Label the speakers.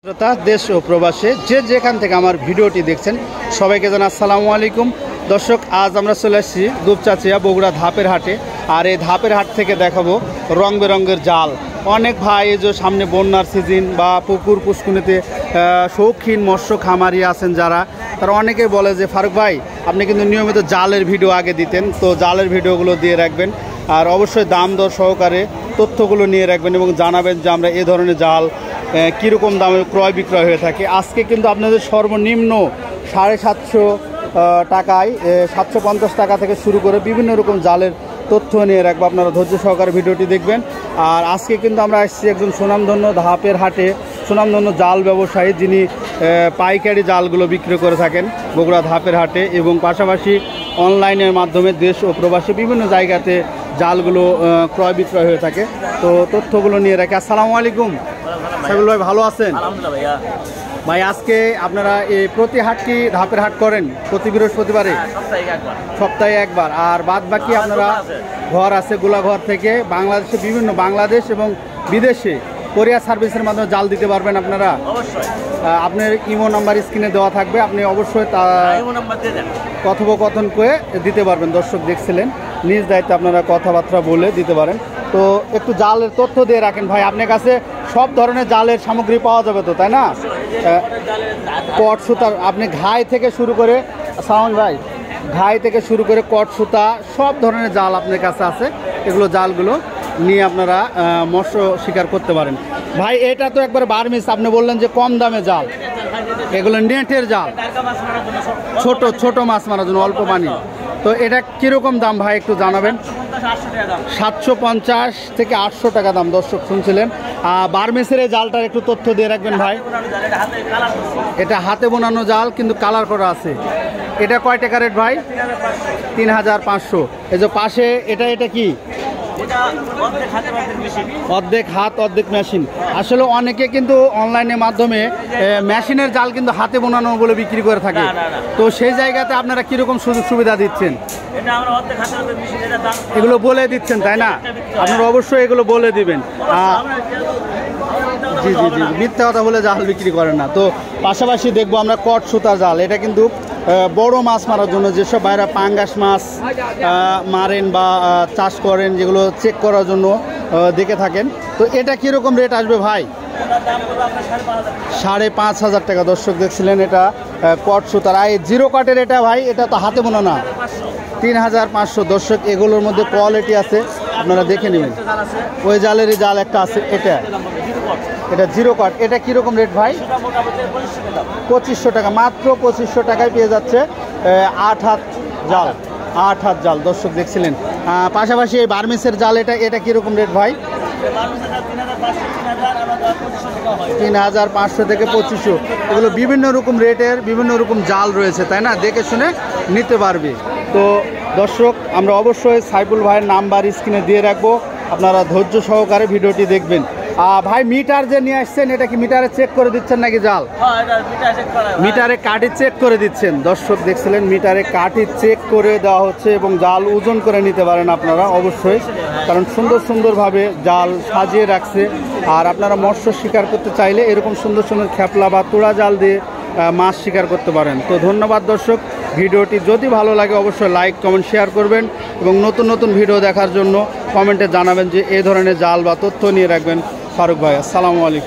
Speaker 1: শ্রোতা দেশ ও প্রবাসে যে যেখান থেকে আমার ভিডিওটি দেখছেন সবাইকে জানাই আসসালামু আলাইকুম। দর্শক, আজ আমরা চলে আসছি দুপচাচিয়া বগুড়া ধাপের হাটে। আর এই ধাপের হাট থেকে দেখাবো রং বেরঙের জাল। অনেক ভাই এই যে সামনে বন্যার সিজন বা পুকুর পুষ্কুনিতে শৌখিন মৎস্য খামারি আছেন যারা, তারা অনেকে বলে যে ফারুক ভাই আপনি কিন্তু নিয়মিত জালের ভিডিও আগে দিতেন, তো জালের ভিডিওগুলো দিয়ে রাখবেন আর অবশ্যই দাম দর সহকারে তথ্যগুলো নিয়ে রাখবেন এবং জানাবেন যে আমরা এ ধরনের জাল কীরকম দামে ক্রয় বিক্রয় হয়ে থাকে। আজকে কিন্তু আপনাদের সর্বনিম্ন 750 টাকায় 750 টাকা থেকে শুরু করে বিভিন্ন রকম জালের তথ্য নিয়ে রাখবো। আপনারা ধৈর্য সহকারে ভিডিওটি দেখবেন। আর আজকে কিন্তু আমরা আসছি একজন সুনামধন্য ধাপের হাটে সুনামধন্য জাল ব্যবসায়ী, যিনি পাইকারি জালগুলো বিক্রি করে থাকেন বগুড়া ধাপের হাটে এবং পাশাপাশি অনলাইনের মাধ্যমে দেশ ও প্রবাসী বিভিন্ন জায়গাতে জালগুলো ক্রয় বিক্রয় হয়ে থাকে। তো তথ্যগুলো নিয়ে রাখি। আসসালামু আলাইকুম সাইবুল ভাই, ভালো আছেন? ভাই, আজকে আপনারা এই প্রতি হাট কি ধাপের হাট করেন প্রতি বৃহস্পতিবারে? সপ্তাহে একবার। আর বাদ বাকি আপনারা ঘর আছে গোলাঘর থেকে বাংলাদেশে বিভিন্ন বাংলাদেশ এবং বিদেশে কোরিয়ার সার্ভিসের মাধ্যমে জাল দিতে পারবেন আপনারা। আপনার ইমো নাম্বার স্ক্রিনে দেওয়া থাকবে, আপনি অবশ্যই তা কথোপকথন করে দিতে পারবেন। দর্শক দেখছিলেন, নিজ দায়িত্বে আপনারা কথাবার্তা বলে দিতে পারেন। তো একটু জালের তথ্য দিয়ে রাখেন ভাই। আপনার কাছে সব ধরনের জালের সামগ্রী পাওয়া যাবে তো, তাই না? কট সুতার আপনি ঘাই থেকে শুরু করে সাউন্ড ভাই, ঘাই থেকে শুরু করে কট সুতা সব ধরনের জাল আপনার কাছে আছে। এগুলো জালগুলো নিয়ে আপনারা মৎস্য শিকার করতে পারেন। ভাই, এটা তো একবার বার্মিস, আপনি বললেন যে কম দামে জাল, এগুলো নেটের জাল, ছোট ছোট মাছ মারার জন্য অল্প পানি। তো এটা কীরকম দাম ভাই একটু জানাবেন? 750 থেকে 800 টাকা দাম। দর্শক শুনছিলেন। বার্মিসের এই জালটার একটু তথ্য দিয়ে রাখবেন ভাই। এটা হাতে বোনানো জাল কিন্তু কালার করা আছে। এটা কয় টাকা রেট ভাই? 3500। এই যে পাশে এটা কি? অর্ধেক হাত অর্ধেক মেশিন। আসলে অনেকে কিন্তু অনলাইনের মাধ্যমে মেশিনের জাল কিন্তু হাতে বোনানো বলে বিক্রি করে থাকে। তো সেই জায়গাতে আপনারা কিরকম সুযোগ সুবিধা দিচ্ছেন? এগুলো বলে দিচ্ছেন তাই না? আপনারা অবশ্যই এগুলো বলে দিবেন। জি জি জি, মিথ্যা কথা বলে জাল বিক্রি করেন না। তো পাশাপাশি দেখবো আমরা কট সুতা জাল। এটা কিন্তু বড় মাছ মারার জন্য, যেসব ভাইরা পাঙ্গাস মাছ মারেন বা চাষ করেন, যেগুলো চেক করার জন্য দেখে থাকেন। তো এটা কীরকম রেট আসবে ভাই? 5,500 টাকা। দর্শক দেখছিলেন, এটা কট সুতার। আর জিরো কাটের এটা ভাই, এটা তো হাতে বোনা না, 3500। দর্শক, এগুলোর মধ্যে কোয়ালিটি আছে, আপনারা দেখে নেবেন। ওই জালেরই জাল একটা আছে, এটা জিরো কাট। এটা কীরকম রেট ভাই? 2500 টাকা। মাত্র 2500 টাকায় পেয়ে যাচ্ছে 8 হাত জাল, 8 হাত জাল। দর্শক দেখছিলেন। পাশাপাশি এই বার্মিসের জাল, এটা কীরকম রেট ভাই? 3500 থেকে 2500। এগুলো বিভিন্ন রকম রেটের বিভিন্ন রকম জাল রয়েছে, তাই না? দেখে শুনে নিতে পারবে। তো দর্শক, আমরা অবশ্যই সাইফুল ভাইয়ের নাম্বার স্ক্রিনে দিয়ে রাখবো, আপনারা ধৈর্য সহকারে ভিডিওটি দেখবেন। ভাই, মিটার যে নিয়ে আসছেন, এটা কি মিটারে চেক করে দিচ্ছেন নাকি জাল? মিটারে কাঠি চেক করে দিচ্ছেন। দর্শক দেখছিলেন, মিটারে কাঠি চেক করে দেওয়া হচ্ছে এবং জাল ওজন করে নিতে পারেন আপনারা অবশ্যই, কারণ সুন্দর সুন্দরভাবে জাল সাজিয়ে রাখছে। আর আপনারা মৎস্য শিকার করতে চাইলে এরকম সুন্দর সুন্দর খেপলা বা তোড়া জাল দিয়ে মাছ শিকার করতে পারেন। তো ধন্যবাদ দর্শক। ভিডিওটি যদি ভালো লাগে অবশ্যই লাইক কমেন্ট শেয়ার করবেন এবং নতুন নতুন ভিডিও দেখার জন্য কমেন্টে জানাবেন যে এই ধরনের জাল বা তথ্য নিয়ে রাখবেন ফারুক ভাই। আসসালামু আলাইকুম।